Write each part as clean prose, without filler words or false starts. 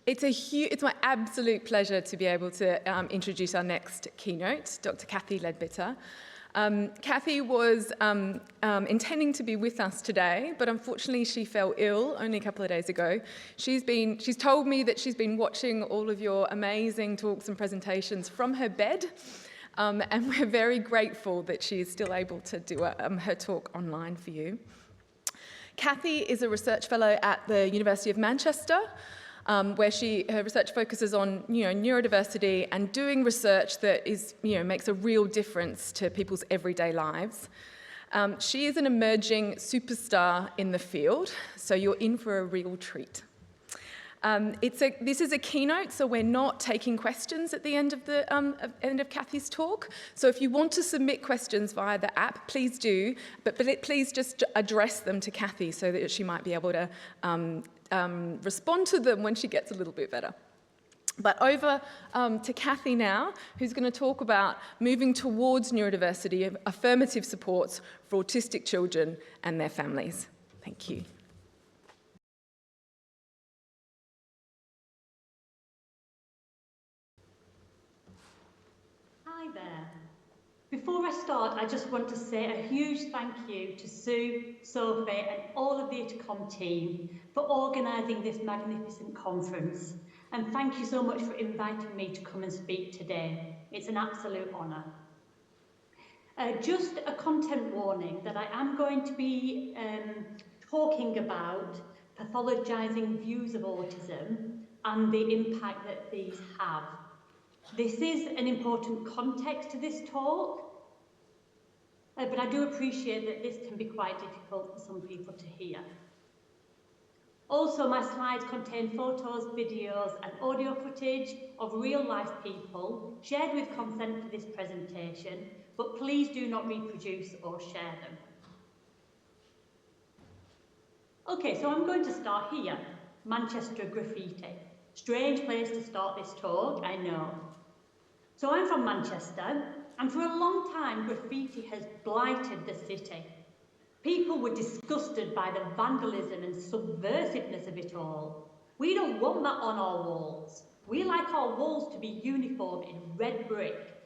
It's my absolute pleasure to be able to introduce our next keynote, Dr. Kathy Leadbitter. Kathy was intending to be with us today, but unfortunately she fell ill only a couple of days ago. She's told me that she's been watching all of your amazing talks and presentations from her bed, and we're very grateful that she is still able to do her talk online for you. Kathy is a research fellow at the University of Manchester, where her research focuses on neurodiversity and doing research that makes a real difference to people's everyday lives. She is an emerging superstar in the field, so you're in for a real treat. This is a keynote, so we're not taking questions at the end of Kathy's talk. So if you want to submit questions via the app, please do, but please just address them to Kathy so that she might be able to respond to them when she gets a little bit better. But over to Kathy now, who's going to talk about moving towards neurodiversity, affirmative supports for autistic children and their families. Thank you. Hi there. Before I start, I just want to say a huge thank you to Sue, Sophie and all of the ITAKOM team for organising this magnificent conference. And thank you so much for inviting me to come and speak today. It's an absolute honour. Just a content warning that I am going to be talking about pathologising views of autism and the impact that these have. This is an important context to this talk, but I do appreciate that this can be quite difficult for some people to hear. Also, my slides contain photos, videos and audio footage of real-life people shared with consent for this presentation, but please do not reproduce or share them. Okay, so I'm going to start here, Manchester graffiti. Strange place to start this talk, I know. So I'm from Manchester, and for a long time graffiti has blighted the city. People were disgusted by the vandalism and subversiveness of it all. We don't want that on our walls. We like our walls to be uniform in red brick.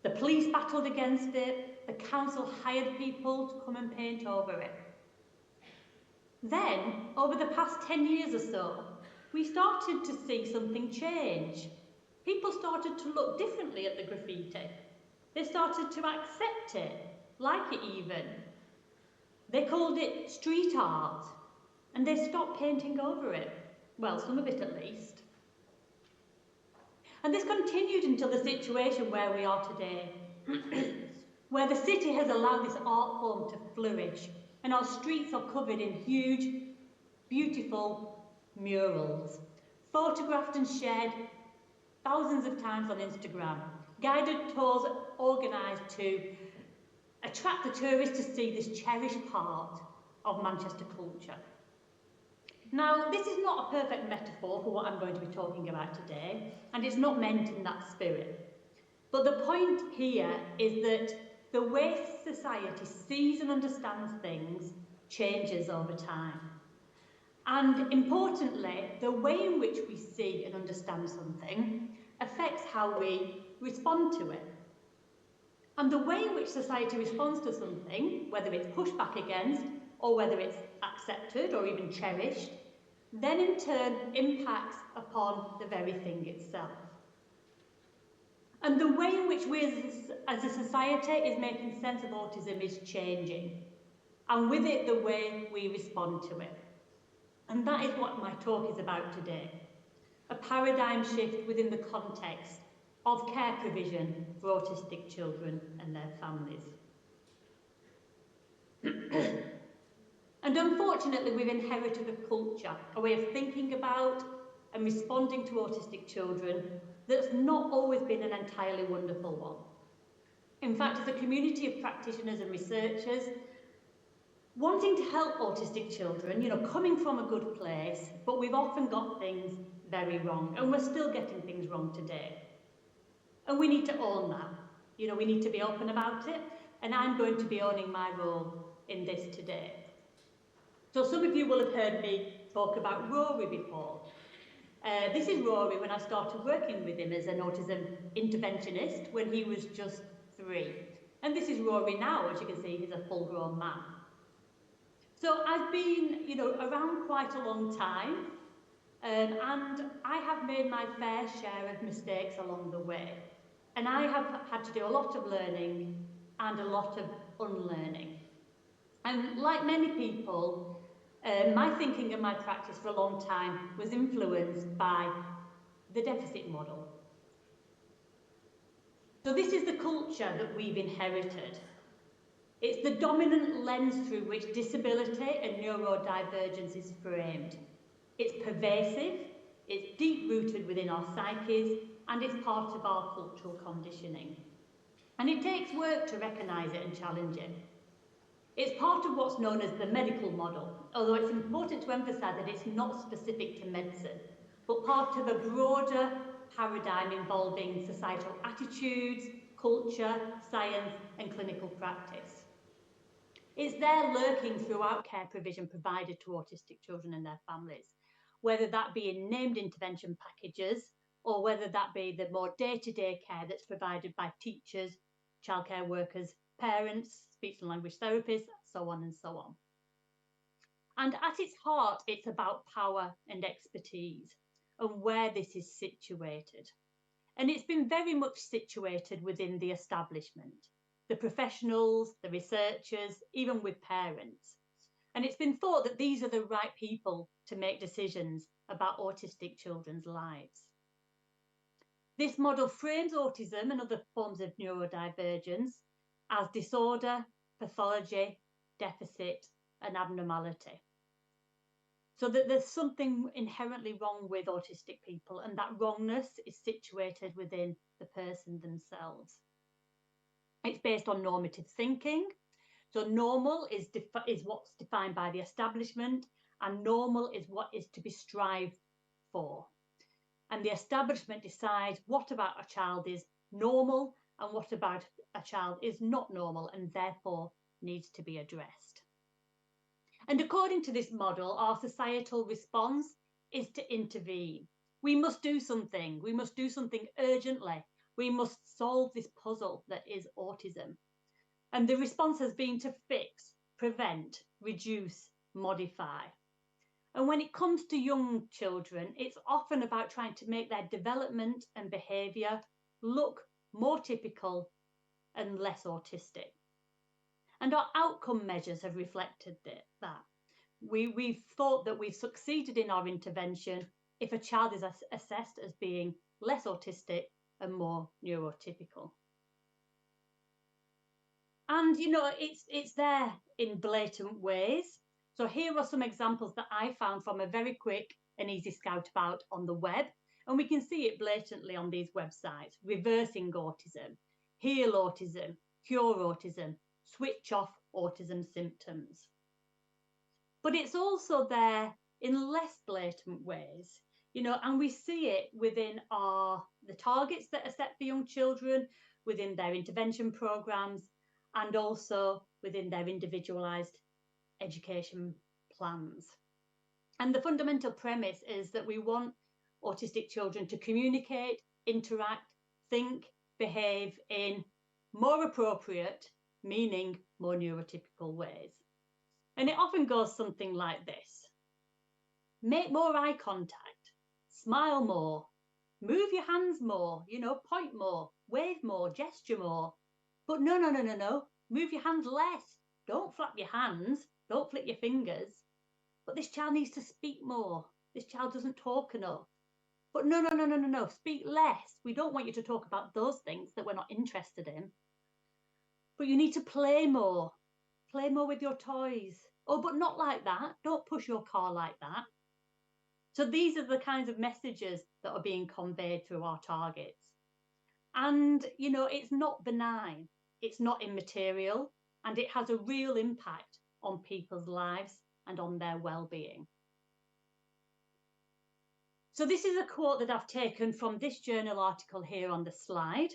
The police battled against it, the council hired people to come and paint over it. Then, over the past 10 years or so, we started to see something change. People started to look differently at the graffiti. They started to accept it, like it even. They called it street art, and they stopped painting over it. Well, some of it at least. And this continued until the situation where we are today, where the city has allowed this art form to flourish, and our streets are covered in huge, beautiful murals, photographed and shared thousands of times on Instagram, guided tours organised to attract the tourists to see this cherished part of Manchester culture. Now, this is not a perfect metaphor for what I'm going to be talking about today, and it's not meant in that spirit. But the point here is that the way society sees and understands things changes over time. And importantly, the way in which we see and understand something affects how we respond to it. And the way in which society responds to something, whether it's pushed back against, or whether it's accepted or even cherished, then in turn impacts upon the very thing itself. And the way in which we as a society is making sense of autism is changing, and with it the way we respond to it. And that is what my talk is about today, a paradigm shift within the context of care provision for autistic children and their families. And unfortunately, we've inherited a culture, a way of thinking about and responding to autistic children that's not always been an entirely wonderful one. In fact, as a community of practitioners and researchers, wanting to help autistic children, coming from a good place, but we've often got things very wrong, and we're still getting things wrong today. And we need to own that. We need to be open about it, and I'm going to be owning my role in this today. So some of you will have heard me talk about Rory before. This is Rory when I started working with him as an autism interventionist when he was just 3. And this is Rory now, as you can see, he's a full-grown man. So I've been, around quite a long time, and I have made my fair share of mistakes along the way. And I have had to do a lot of learning and a lot of unlearning. And like many people, my thinking and my practice for a long time was influenced by the deficit model. So this is the culture that we've inherited. It's the dominant lens through which disability and neurodivergence is framed. It's pervasive, it's deep-rooted within our psyches, and it's part of our cultural conditioning. And it takes work to recognise it and challenge it. It's part of what's known as the medical model, although it's important to emphasise that it's not specific to medicine, but part of a broader paradigm involving societal attitudes, culture, science, and clinical practice. It's there lurking throughout care provision provided to autistic children and their families, whether that be in named intervention packages or whether that be the more day-to-day care that's provided by teachers, childcare workers, parents, speech and language therapists, so on and so on. And at its heart, it's about power and expertise and where this is situated. And it's been very much situated within the establishment, the professionals, the researchers, even with parents. And it's been thought that these are the right people to make decisions about autistic children's lives. This model frames autism and other forms of neurodivergence as disorder, pathology, deficit, and abnormality. So that there's something inherently wrong with autistic people, and that wrongness is situated within the person themselves. It's based on normative thinking. So normal is what's defined by the establishment, and normal is what is to be strived for. And the establishment decides what about a child is normal and what about a child is not normal and therefore needs to be addressed. And according to this model, our societal response is to intervene. We must do something. We must do something urgently. We must solve this puzzle that is autism. And the response has been to fix, prevent, reduce, modify. And when it comes to young children, it's often about trying to make their development and behaviour look more typical and less autistic. And our outcome measures have reflected that. We've thought that we've succeeded in our intervention if a child is assessed as being less autistic and more neurotypical. And, it's there in blatant ways. So here are some examples that I found from a very quick and easy scout about on the web. And we can see it blatantly on these websites: reversing autism, heal autism, cure autism, switch off autism symptoms. But it's also there in less blatant ways, and we see it within the targets that are set for young children, within their intervention programs, and also within their individualised education plans. And the fundamental premise is that we want autistic children to communicate, interact, think, behave in more appropriate, meaning more neurotypical ways. And it often goes something like this: make more eye contact, smile more, move your hands more, point more, wave more, gesture more. But no, move your hands less. Don't flap your hands, don't flick your fingers. But this child needs to speak more. This child doesn't talk enough. But no, speak less. We don't want you to talk about those things that we're not interested in. But you need to play more with your toys. Oh, but not like that. Don't push your car like that. So these are the kinds of messages that are being conveyed through our targets. And, it's not benign. It's not immaterial. And it has a real impact on people's lives and on their well-being. So this is a quote that I've taken from this journal article here on the slide.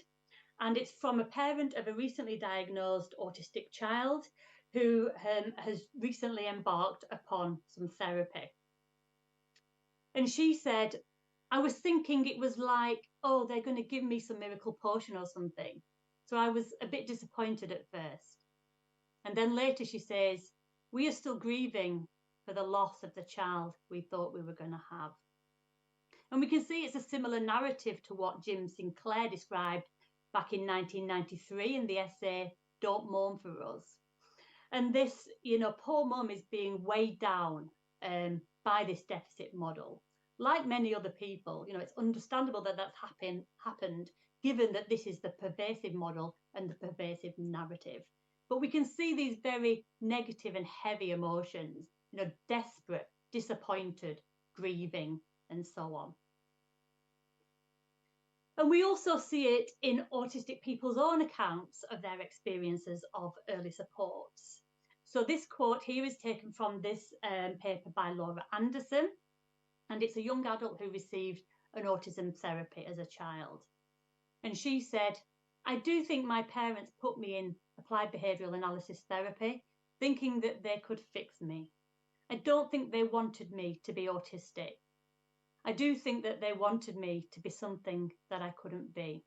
And it's from a parent of a recently diagnosed autistic child who has recently embarked upon some therapy. And she said, I was thinking it was like, oh, they're going to give me some miracle potion or something. So I was a bit disappointed at first. And then later she says, we are still grieving for the loss of the child we thought we were going to have. And we can see it's a similar narrative to what Jim Sinclair described back in 1993 in the essay, Don't Mourn for Us. And this, poor mum is being weighed down by this deficit model. Like many other people, it's understandable that that's happened, given that this is the pervasive model and the pervasive narrative. But we can see these very negative and heavy emotions, desperate, disappointed, grieving, and so on. And we also see it in autistic people's own accounts of their experiences of early supports. So this quote here is taken from this paper by Laura Anderson, and it's a young adult who received an autism therapy as a child. And she said, I do think my parents put me in applied behavioural analysis therapy, thinking that they could fix me. I don't think they wanted me to be autistic. I do think that they wanted me to be something that I couldn't be.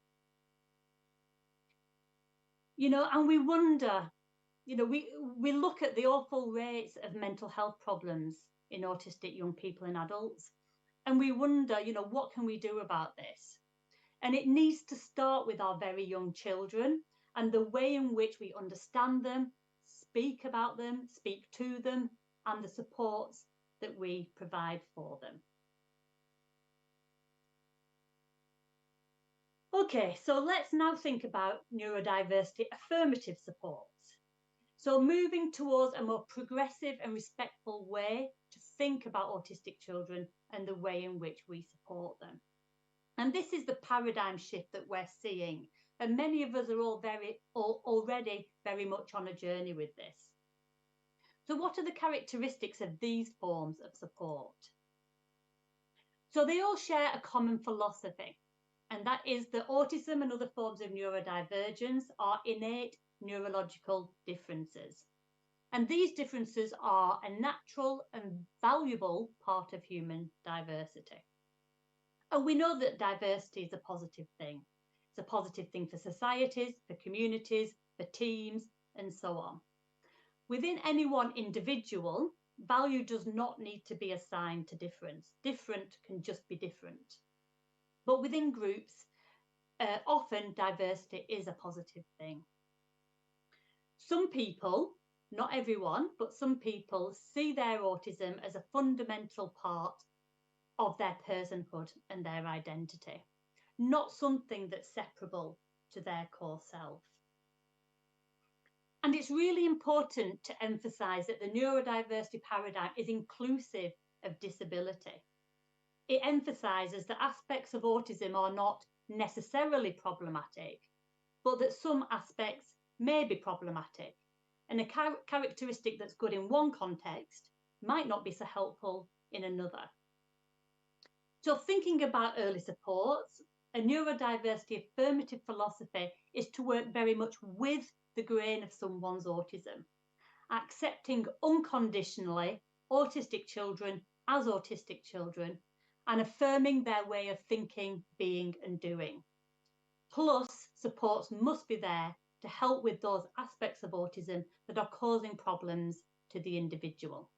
And we wonder, we look at the awful rates of mental health problems in autistic young people and adults, and we wonder, what can we do about this? And it needs to start with our very young children and the way in which we understand them, speak about them, speak to them, and the supports that we provide for them. Okay, so let's now think about neurodiversity affirmative supports. So moving towards a more progressive and respectful way to think about autistic children and the way in which we support them. And this is the paradigm shift that we're seeing. And many of us are already very much on a journey with this. So what are the characteristics of these forms of support? So they all share a common philosophy, and that is that autism and other forms of neurodivergence are innate neurological differences. And these differences are a natural and valuable part of human diversity. And we know that diversity is a positive thing. It's a positive thing for societies, for communities, for teams, and so on. Within any one individual, value does not need to be assigned to difference. Different can just be different. But within groups, often diversity is a positive thing. Some people, not everyone, but some people see their autism as a fundamental part of their personhood and their identity, not something that's separable to their core self. And it's really important to emphasise that the neurodiversity paradigm is inclusive of disability. It emphasises that aspects of autism are not necessarily problematic, but that some aspects may be problematic. And a characteristic that's good in one context might not be so helpful in another. So thinking about early supports, a neurodiversity affirmative philosophy is to work very much with the grain of someone's autism, accepting unconditionally autistic children as autistic children and affirming their way of thinking, being and doing. Plus, supports must be there to help with those aspects of autism that are causing problems to the individual.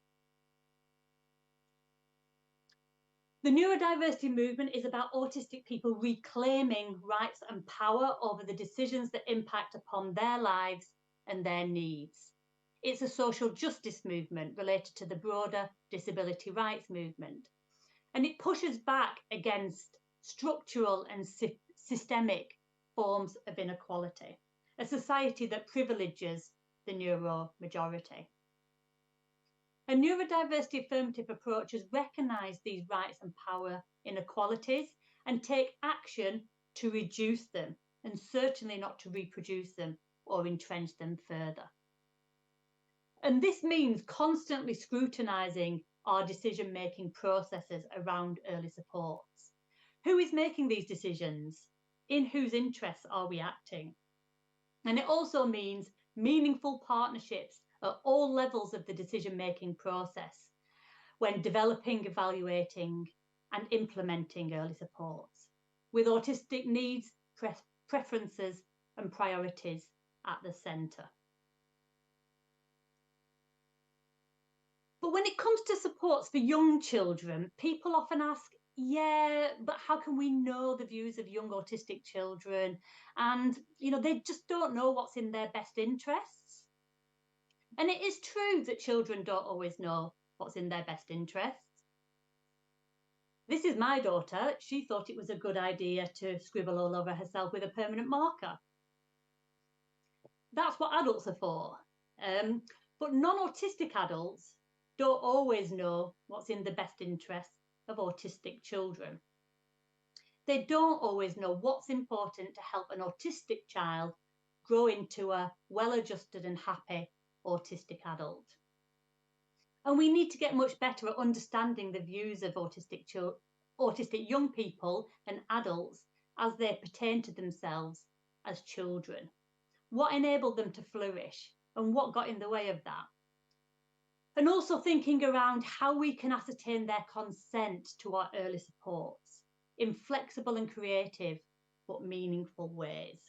The neurodiversity movement is about autistic people reclaiming rights and power over the decisions that impact upon their lives and their needs. It's a social justice movement related to the broader disability rights movement. And it pushes back against structural and systemic forms of inequality, a society that privileges the neuro majority. And neurodiversity affirmative approaches recognise these rights and power inequalities and take action to reduce them, and certainly not to reproduce them or entrench them further. And this means constantly scrutinising our decision-making processes around early supports. Who is making these decisions? In whose interests are we acting? And it also means meaningful partnerships at all levels of the decision-making process when developing, evaluating and implementing early supports, with autistic needs, preferences and priorities at the centre. But when it comes to supports for young children, people often ask, yeah, but how can we know the views of young autistic children? And, they just don't know what's in their best interests. And it is true that children don't always know what's in their best interests. This is my daughter. She thought it was a good idea to scribble all over herself with a permanent marker. That's what adults are for. But non-autistic adults don't always know what's in the best interests of autistic children. They don't always know what's important to help an autistic child grow into a well-adjusted and happy autistic adult. And we need to get much better at understanding the views of autistic young people and adults as they pertain to themselves as children. What enabled them to flourish and what got in the way of that? And also thinking around how we can ascertain their consent to our early supports in flexible and creative but meaningful ways.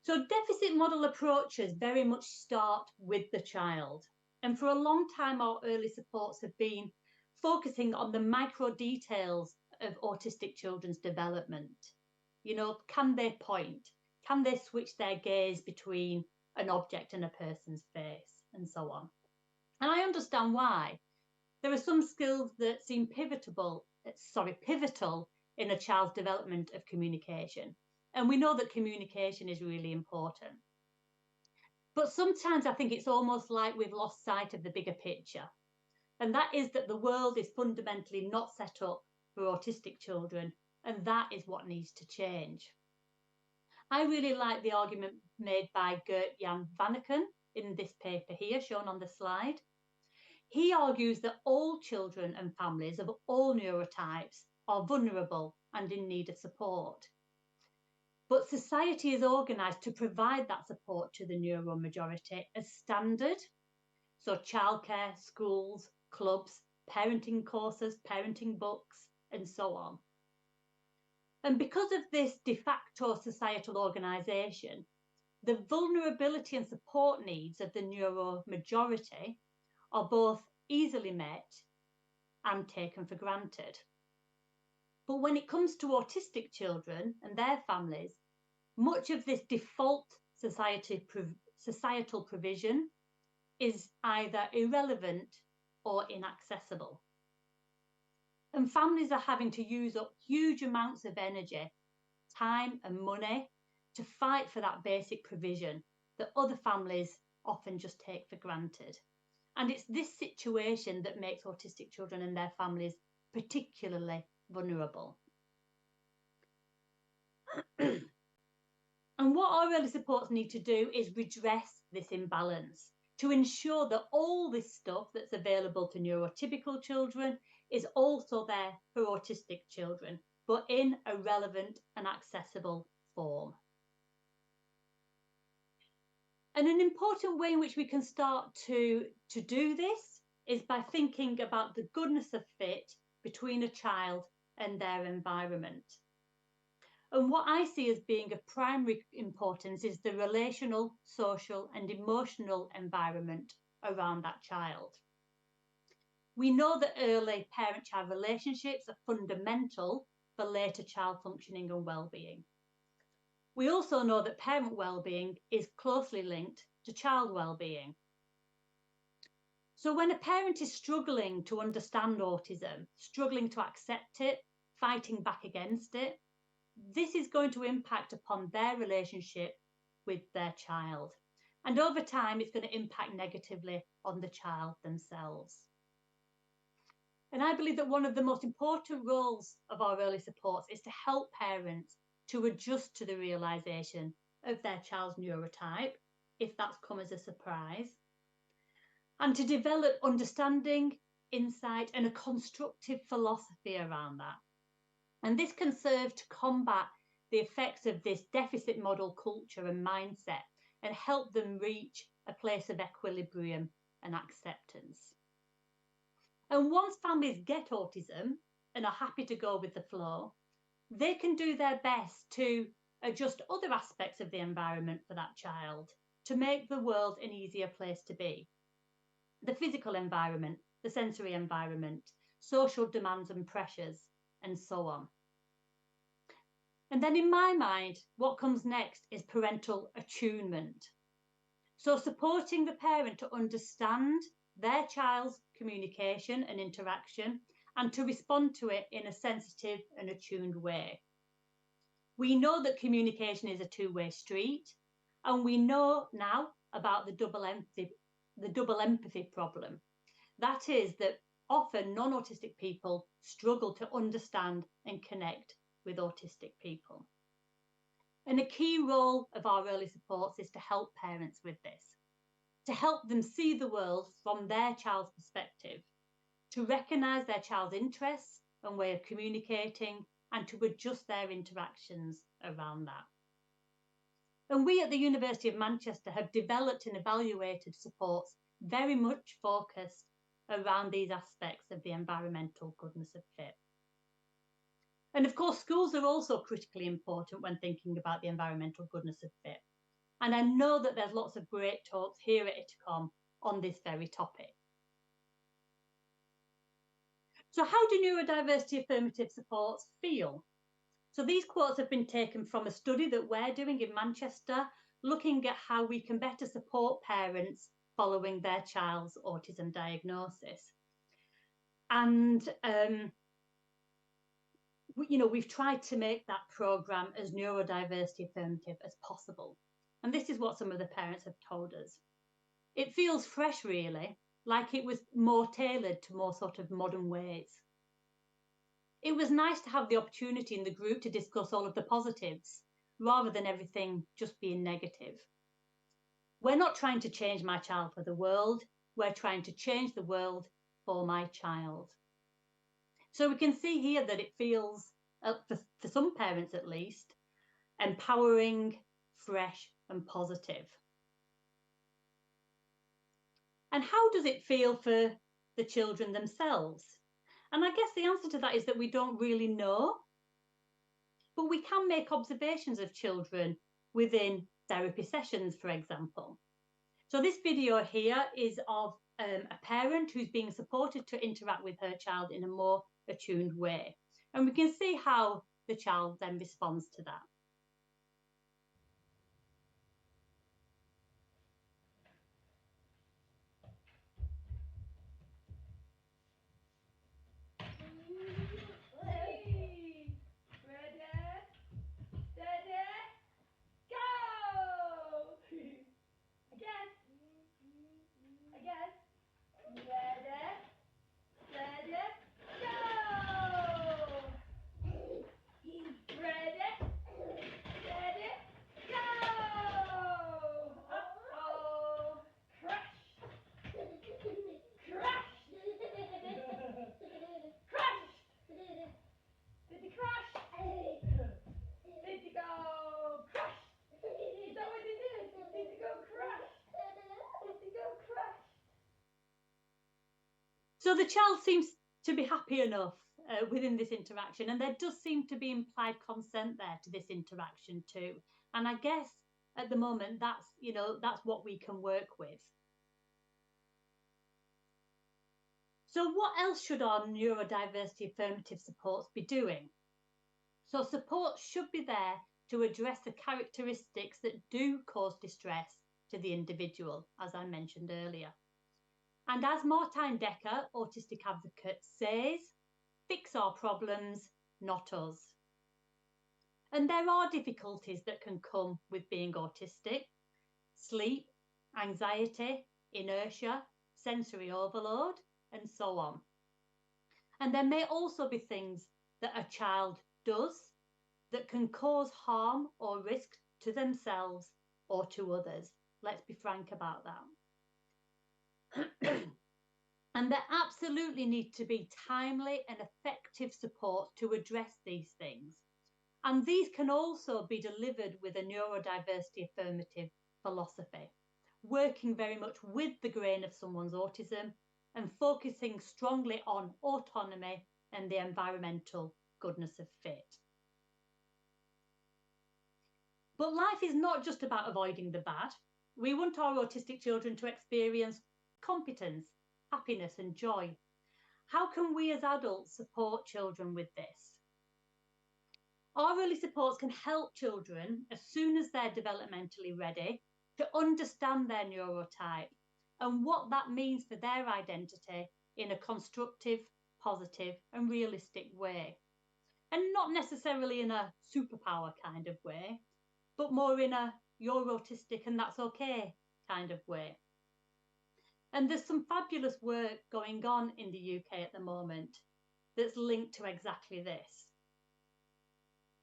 So deficit model approaches very much start with the child. And for a long time, our early supports have been focusing on the micro details of autistic children's development. Can they point? Can they switch their gaze between an object and a person's face, and so on? And I understand why. There are some skills that seem pivotal in a child's development of communication. And we know that communication is really important. But sometimes I think it's almost like we've lost sight of the bigger picture. And that is that the world is fundamentally not set up for autistic children. And that is what needs to change. I really like the argument made by Gert-Jan Vanaken in this paper here, shown on the slide. He argues that all children and families of all neurotypes are vulnerable and in need of support. But society is organised to provide that support to the neuro majority as standard. So childcare, schools, clubs, parenting courses, parenting books, and so on. And because of this de facto societal organisation, the vulnerability and support needs of the neuro majority are both easily met and taken for granted. But when it comes to autistic children and their families, much of this default societal provision is either irrelevant or inaccessible. And families are having to use up huge amounts of energy, time and money to fight for that basic provision that other families often just take for granted. And it's this situation that makes autistic children and their families particularly vulnerable. And what our early supports need to do is redress this imbalance to ensure that all this stuff that's available to neurotypical children is also there for autistic children, but in a relevant and accessible form. And an important way in which we can start to do this is by thinking about the goodness of fit between a child and their environment. And what I see as being of primary importance is the relational, social and emotional environment around that child. We know that early parent-child relationships are fundamental for later child functioning and well-being. We also know that parent well-being is closely linked to child well-being. So when a parent is struggling to understand autism, struggling to accept it, fighting back against it, this is going to impact upon their relationship with their child. And over time, it's going to impact negatively on the child themselves. And I believe that one of the most important roles of our early supports is to help parents to adjust to the realisation of their child's neurotype, if that's come as a surprise, and to develop understanding, insight, and a constructive philosophy around that. And this can serve to combat the effects of this deficit model culture and mindset and help them reach a place of equilibrium and acceptance. And once families get autism and are happy to go with the flow, they can do their best to adjust other aspects of the environment for that child to make the world an easier place to be. The physical environment, the sensory environment, social demands and pressures, and so on. And then in my mind, what comes next is parental attunement. So supporting the parent to understand their child's communication and interaction and to respond to it in a sensitive and attuned way. We know that communication is a two-way street, and we know now about the double empathy problem. That is that often non-autistic people struggle to understand and connect with autistic people. And a key role of our early supports is to help parents with this, to help them see the world from their child's perspective, to recognise their child's interests and way of communicating, and to adjust their interactions around that. And we at the University of Manchester have developed and evaluated supports very much focused around these aspects of the environmental goodness of fit. And of course, schools are also critically important when thinking about the environmental goodness of fit. And I know that there's lots of great talks here at ITAKOM on this very topic. So how do neurodiversity affirmative supports feel? So these quotes have been taken from a study that we're doing in Manchester, looking at how we can better support parents following their child's autism diagnosis. And we've tried to make that programme as neurodiversity affirmative as possible. And this is what some of the parents have told us. It feels fresh, really, like it was more tailored to more sort of modern ways. It was nice to have the opportunity in the group to discuss all of the positives, rather than everything just being negative. We're not trying to change my child for the world, we're trying to change the world for my child. So we can see here that it feels, for some parents at least, empowering, fresh and positive. And how does it feel for the children themselves? And I guess the answer to that is that we don't really know, but we can make observations of children within therapy sessions, for example. So this video here is of a parent who's being supported to interact with her child in a more attuned way. And we can see how the child then responds to that. So the child seems to be happy enough within this interaction, and there does seem to be implied consent there to this interaction too. And I guess at the moment that's what we can work with. So what else should our neurodiversity affirmative supports be doing? So support should be there to address the characteristics that do cause distress to the individual, as I mentioned earlier. And as Martijn Dekker, autistic advocate, says, fix our problems, not us. And there are difficulties that can come with being autistic: sleep, anxiety, inertia, sensory overload, and so on. And there may also be things that a child does that can cause harm or risk to themselves or to others. Let's be frank about that. And there absolutely need to be timely and effective support to address these things. And these can also be delivered with a neurodiversity affirmative philosophy, working very much with the grain of someone's autism and focusing strongly on autonomy and the environmental goodness of fit. But life is not just about avoiding the bad. We want our autistic children to experience competence, happiness and joy. How can we as adults support children with this? Our early supports can help children, as soon as they're developmentally ready, to understand their neurotype and what that means for their identity in a constructive, positive and realistic way. And not necessarily in a superpower kind of way, but more in a you're autistic and that's okay kind of way. And there's some fabulous work going on in the UK at the moment that's linked to exactly this.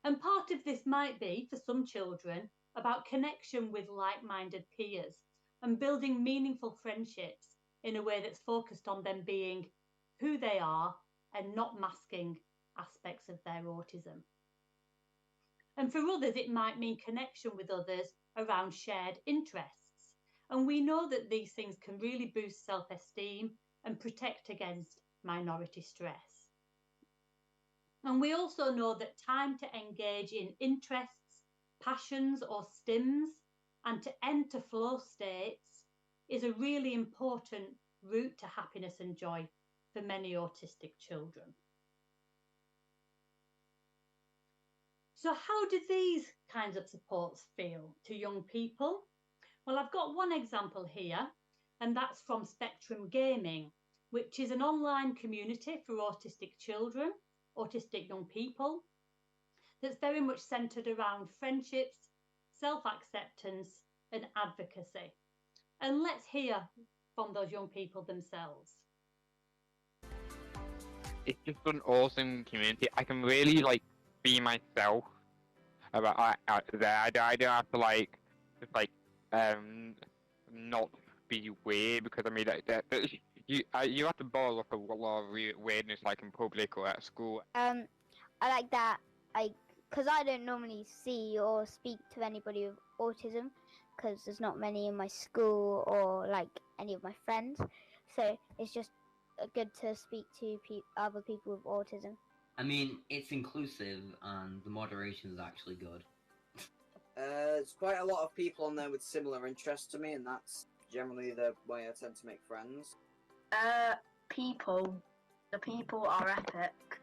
And part of this might be, for some children, about connection with like-minded peers and building meaningful friendships in a way that's focused on them being who they are and not masking aspects of their autism. And for others, it might mean connection with others around shared interests. And we know that these things can really boost self-esteem and protect against minority stress. And we also know that time to engage in interests, passions or stims and to enter flow states is a really important route to happiness and joy for many autistic children. So how do these kinds of supports feel to young people? Well, I've got one example here, and that's from Spectrum Gaming, which is an online community for autistic children, autistic young people, that's very much centred around friendships, self-acceptance and advocacy. And let's hear from those young people themselves. It's just an awesome community. I can really be myself about there. I don't have to not be weird, because I mean you have to borrow a lot of weirdness in public or at school. I like that, because I don't normally see or speak to anybody with autism, because there's not many in my school or any of my friends, so it's just good to speak to other people with autism. I mean, it's inclusive and the moderation is actually good. There's quite a lot of people on there with similar interests to me, and that's generally the way I tend to make friends. The people are epic.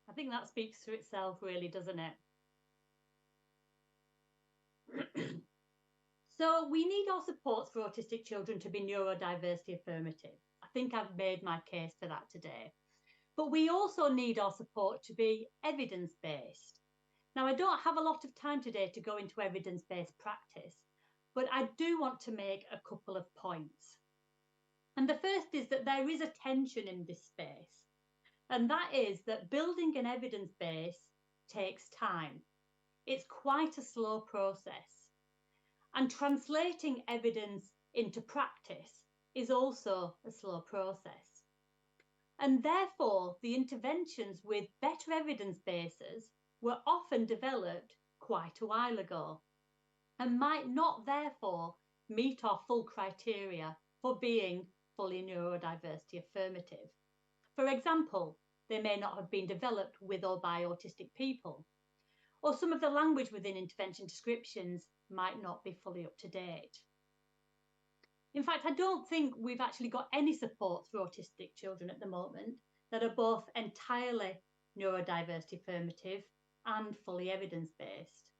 I think that speaks for itself, really, doesn't it? So we need our supports for autistic children to be neurodiversity affirmative. I think I've made my case for that today. But we also need our support to be evidence-based. Now, I don't have a lot of time today to go into evidence-based practice, but I do want to make a couple of points. And the first is that there is a tension in this space, and that is that building an evidence base takes time. It's quite a slow process. And translating evidence into practice is also a slow process. And therefore, the interventions with better evidence bases were often developed quite a while ago and might not therefore meet our full criteria for being fully neurodiversity affirmative. For example, they may not have been developed with or by autistic people, or some of the language within intervention descriptions might not be fully up to date. In fact, I don't think we've actually got any support for autistic children at the moment that are both entirely neurodiversity affirmative and fully evidence-based.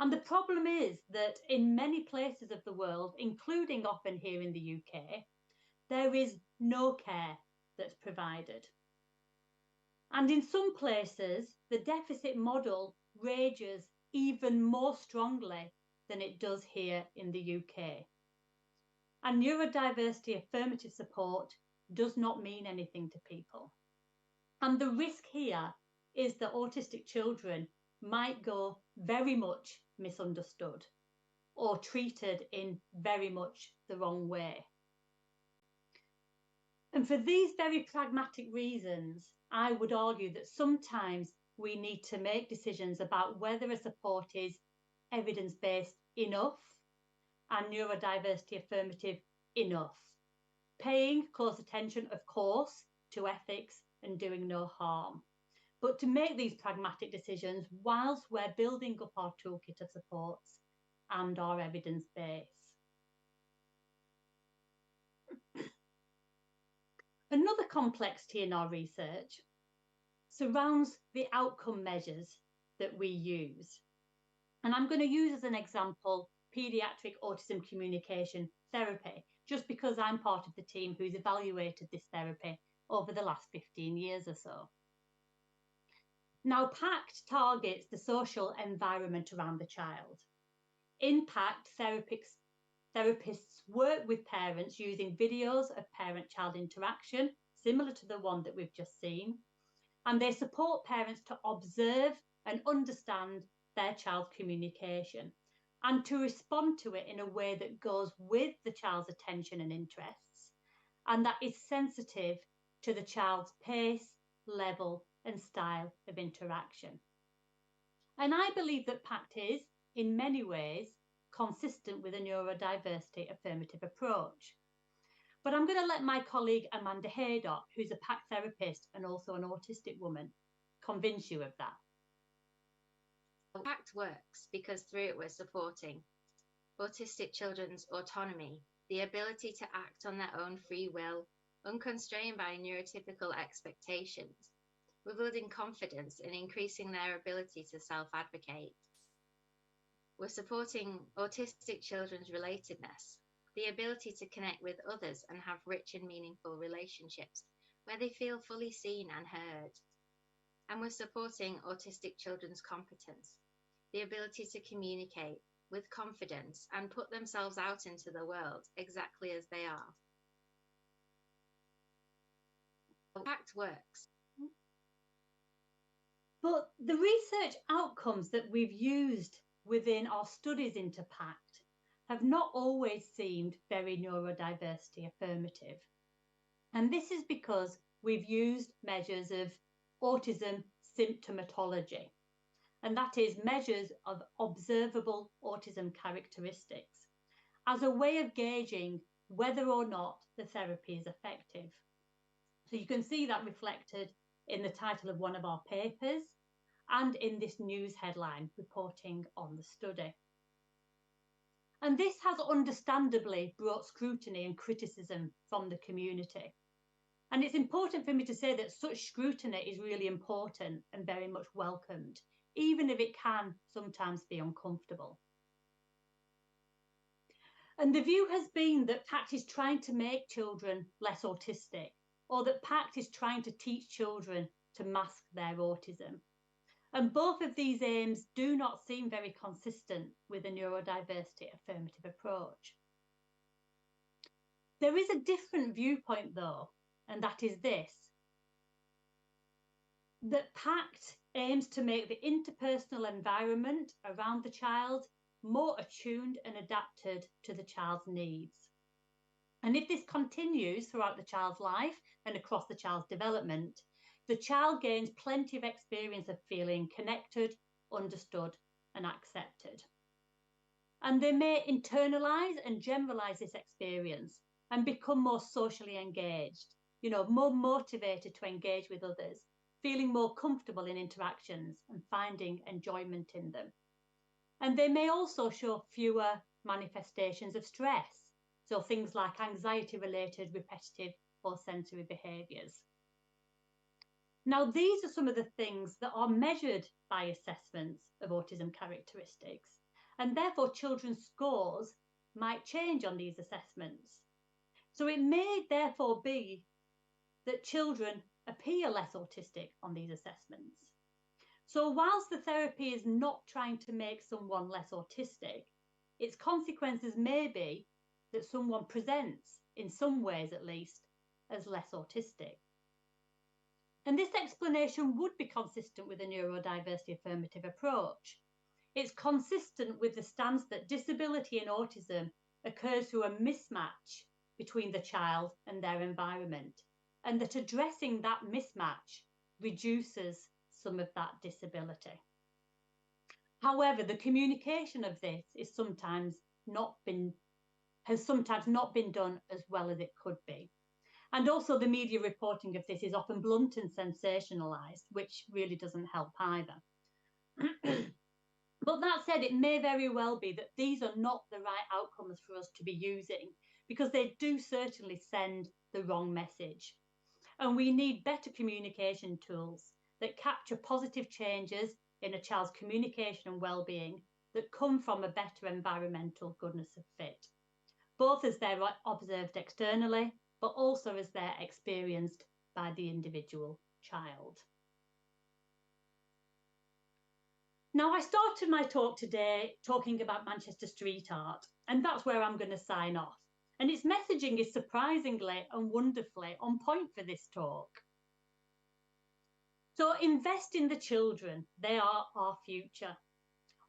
And the problem is that in many places of the world, including often here in the UK, there is no care that's provided. And in some places, the deficit model rages even more strongly than it does here in the UK. And neurodiversity affirmative support does not mean anything to people. And the risk here is that autistic children might go very much misunderstood or treated in very much the wrong way. And for these very pragmatic reasons, I would argue that sometimes we need to make decisions about whether a support is evidence-based enough and neurodiversity-affirmative enough? Paying close attention, of course, to ethics and doing no harm, but to make these pragmatic decisions whilst we're building up our toolkit of supports and our evidence base. Another complexity in our research surrounds the outcome measures that we use. And I'm going to use as an example paediatric autism communication therapy, just because I'm part of the team who's evaluated this therapy over the last 15 years or so. Now, PACT targets the social environment around the child. In PACT, therapists work with parents using videos of parent-child interaction, similar to the one that we've just seen, and they support parents to observe and understand their child's communication and to respond to it in a way that goes with the child's attention and interests, and that is sensitive to the child's pace, level, and style of interaction. And I believe that PACT is, in many ways, consistent with a neurodiversity-affirmative approach. But I'm going to let my colleague Amanda Haydock, who's a PACT therapist and also an autistic woman, convince you of that. PACT works because through it we're supporting autistic children's autonomy, the ability to act on their own free will, unconstrained by neurotypical expectations. We're building confidence and increasing their ability to self-advocate. We're supporting autistic children's relatedness, the ability to connect with others and have rich and meaningful relationships where they feel fully seen and heard. And we're supporting autistic children's competence, the ability to communicate with confidence and put themselves out into the world exactly as they are. PACT works. But the research outcomes that we've used within our studies into PACT have not always seemed very neurodiversity affirmative. And this is because we've used measures of autism symptomatology, and that is measures of observable autism characteristics as a way of gauging whether or not the therapy is effective. So you can see that reflected in the title of one of our papers and in this news headline reporting on the study. And this has understandably brought scrutiny and criticism from the community. And it's important for me to say that such scrutiny is really important and very much welcomed, even if it can sometimes be uncomfortable. And the view has been that PACT is trying to make children less autistic, or that PACT is trying to teach children to mask their autism. And both of these aims do not seem very consistent with a neurodiversity affirmative approach. There is a different viewpoint though, and that is this: that PACT aims to make the interpersonal environment around the child more attuned and adapted to the child's needs. And if this continues throughout the child's life and across the child's development, the child gains plenty of experience of feeling connected, understood, and accepted. And they may internalize and generalize this experience and become more socially engaged, more motivated to engage with others, feeling more comfortable in interactions and finding enjoyment in them. And they may also show fewer manifestations of stress, so things like anxiety-related repetitive or sensory behaviours. Now, these are some of the things that are measured by assessments of autism characteristics, and therefore children's scores might change on these assessments. So it may therefore be that children appear less autistic on these assessments. So whilst the therapy is not trying to make someone less autistic, its consequences may be that someone presents, in some ways at least, as less autistic. And this explanation would be consistent with a neurodiversity affirmative approach. It's consistent with the stance that disability and autism occurs through a mismatch between the child and their environment, and that addressing that mismatch reduces some of that disability. However, the communication of this is sometimes sometimes not been done as well as it could be. And also the media reporting of this is often blunt and sensationalised, which really doesn't help either. But that said, it may very well be that these are not the right outcomes for us to be using, because they do certainly send the wrong message. And we need better communication tools that capture positive changes in a child's communication and well-being that come from a better environmental goodness of fit, both as they're observed externally, but also as they're experienced by the individual child. Now, I started my talk today talking about Manchester street art, and that's where I'm going to sign off. And its messaging is surprisingly and wonderfully on point for this talk. So invest in the children. They are our future.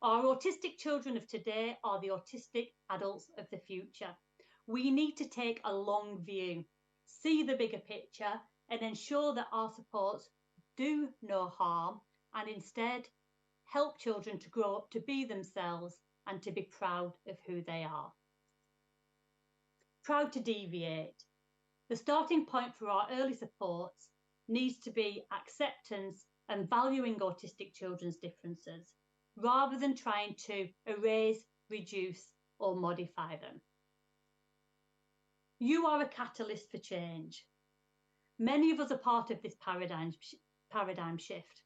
Our autistic children of today are the autistic adults of the future. We need to take a long view, see the bigger picture, and ensure that our supports do no harm, and instead help children to grow up to be themselves and to be proud of who they are. Proud to deviate. The starting point for our early supports needs to be acceptance and valuing autistic children's differences, rather than trying to erase, reduce, or modify them. You are a catalyst for change. Many of us are part of this paradigm shift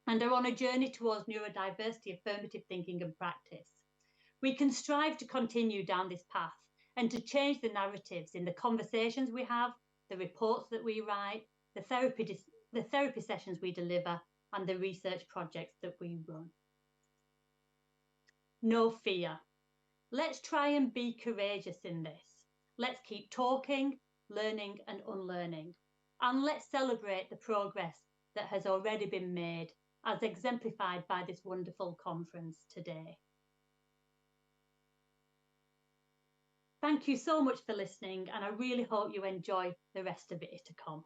and are on a journey towards neurodiversity-affirmative thinking and practice. We can strive to continue down this path and to change the narratives in the conversations we have, the reports that we write, the therapy sessions we deliver, and the research projects that we run. No fear. Let's try and be courageous in this. Let's keep talking, learning and unlearning. And let's celebrate the progress that has already been made, as exemplified by this wonderful conference today. Thank you so much for listening, and I really hope you enjoy the rest of ITAKOM.